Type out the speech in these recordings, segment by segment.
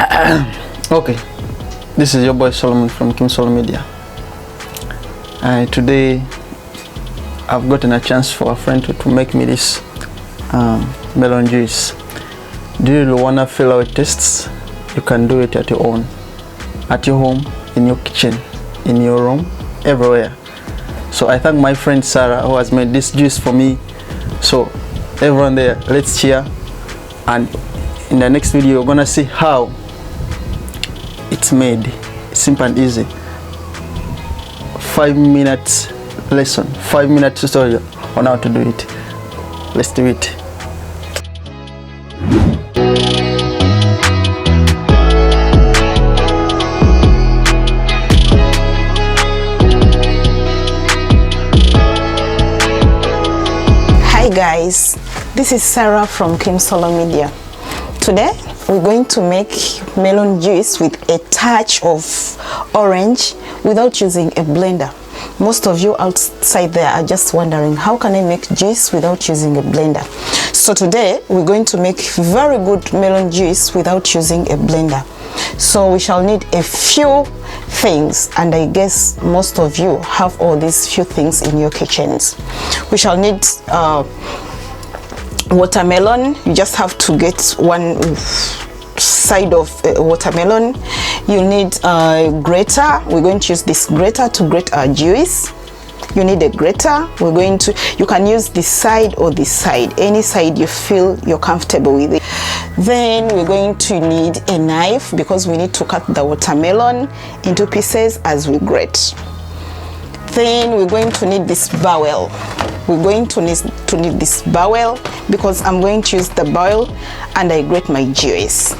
Okay, this is your boy Solomon from Chameleone Media. Today I've gotten a chance for a friend to make me this melon juice. Do you want to feel how it tastes? You can do it at your own, at your home, in your kitchen, in your room, everywhere. So I thank my friend Sarah who has made this juice for me. So everyone there, let's cheer, and in the next video you're gonna see how it's made. Simple and easy. 5 minutes lesson, 5 minutes tutorial on how to do it. Let's do it. Hi guys, this is Sarah from Chameleone Media. Today we're going to make melon juice with a touch of orange without using a blender. Most of you outside there are just wondering, how can I make juice without using a blender? So today we're going to make very good melon juice without using a blender. So we shall need a few things, and I guess most of you have all these few things in your kitchens. We shall need watermelon. You just have to get one side of watermelon. You need a grater. We're going to use this grater to grate our juice. You need a grater. You can use this side or this side, any side you feel you're comfortable with it. Then we're going to need a knife because we need to cut the watermelon into pieces as we grate. Then we're going to need this bowl. We're going to need this bowl because I'm going to use the bowl and I grate my juice.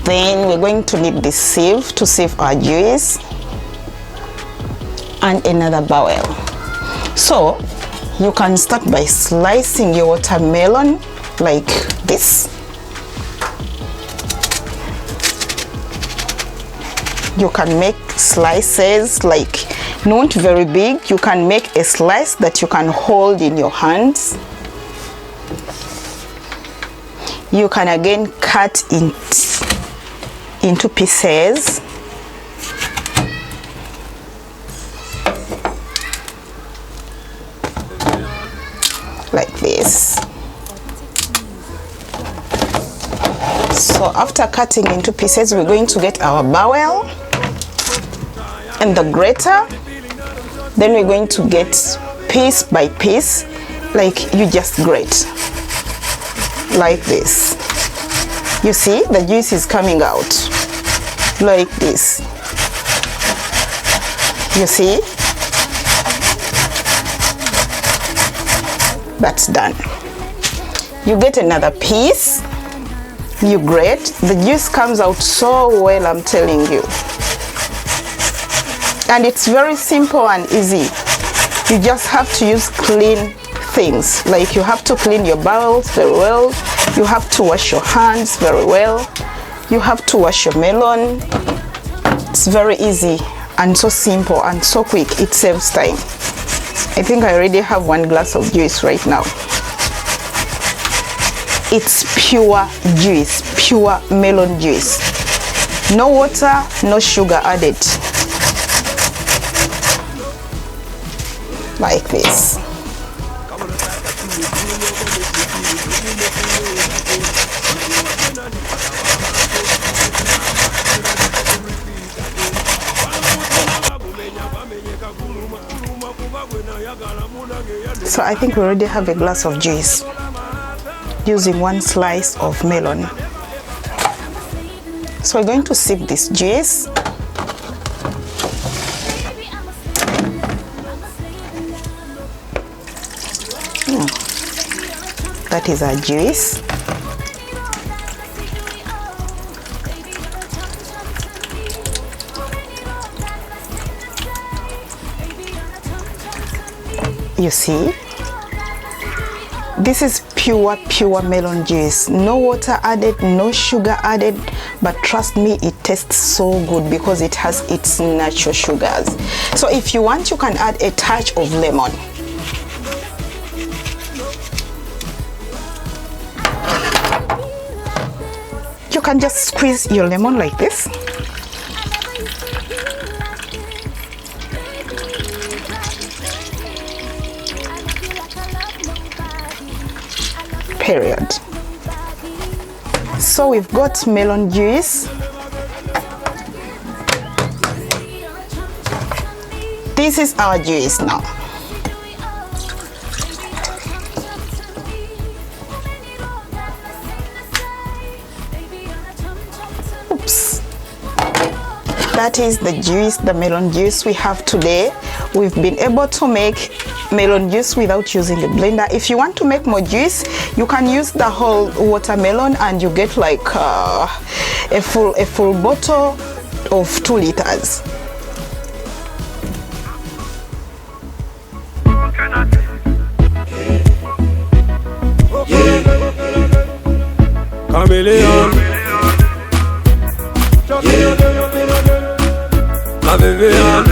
Then we're going to need this sieve to sieve our juice, and another bowl. So you can start by slicing your watermelon like this. You can make slices like not very big. You can make a slice that you can hold in your hands. You can again cut into pieces. Like this. So after cutting into pieces, we're going to get our bowl and the grater. Then we're going to get piece by piece, like you just grate like this. You see the juice is coming out like this. You see? That's done. You get another piece, you grate. The juice comes out so well, I'm telling you. And it's very simple and easy. You just have to use clean things. Like you have to clean your bowls very well. You have to wash your hands very well. You have to wash your melon. It's very easy and so simple and so quick. It saves time. I think I already have 1 glass of juice right now. It's pure juice, pure melon juice. No water, no sugar added. Like this. So I think we already have a glass of juice using 1 slice of melon. So we're going to sieve this juice. That is our juice. You see, this is pure melon juice. No water added, no sugar added, but trust me, it tastes so good because it has its natural sugars. So if you want, you can add a touch of lemon. You can just squeeze your lemon like this. Period. So we've got melon juice. This is our juice now. Oops. That is the juice, the melon juice we have today. We've been able to make melon juice without using the blender. If you want to make more juice, you can use the whole watermelon and you get like a full bottle of 2 liters. Chameleone, la Vivian.